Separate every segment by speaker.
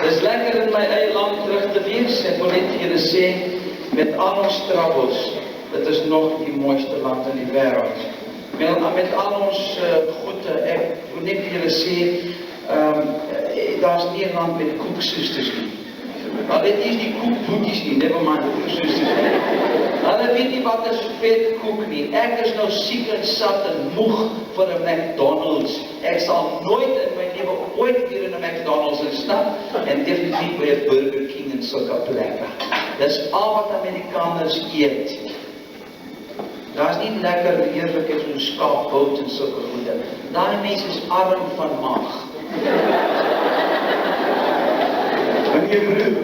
Speaker 1: Dis lekker in my eie land terug te wees. Ek wil net vir julle sê, met al ons troubles, dit is nog die mooiste land in die wêreld. Met al ons goede, ek wil net vir julle sê, daar's nie 'n land met koeksusters nie. Maar dit is die koekboetjies nie, never mind die koeksusters nie. Hulle weet nie wat is vet koek nie. Ek is nou siek en sat en moeg vir 'n McDonald's. Ek sal nooit in my lewe ooit weer in 'n McDonald's instap en definitief by 'n Burger King en sulke plekke. Dis al wat Amerikaners eet. Daar's nie lekker heerlik is soos skaapbout en sulke goede. Daai mense is arm van maag. Meneer Broek,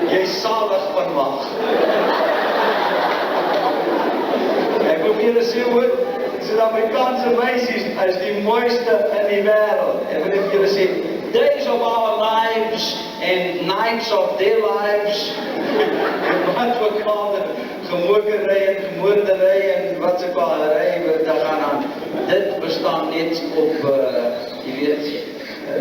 Speaker 1: jy is salig van maag. Ek wil vir julle sê hoor, Suid-Afrikaanse meisies is die mooiste in die wêreld. Ek wil vir julle sê, days of our lives and nights of their lives. Wat we call het, gemokerij en gemoorderij en wat ze kwalerij wat daar gaan aan. Dit bestaan net op, je weet,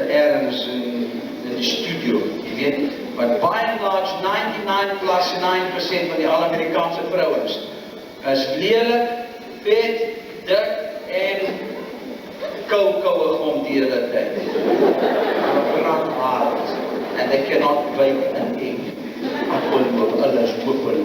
Speaker 1: ergens in de studio, je weet. Maar by and large, 99+9% van die alle Amerikaanse vrouwens is lelijk, vet, dik en kouwig om die hele tijd. Brandhard. And they cannot bake an egg. Alles open.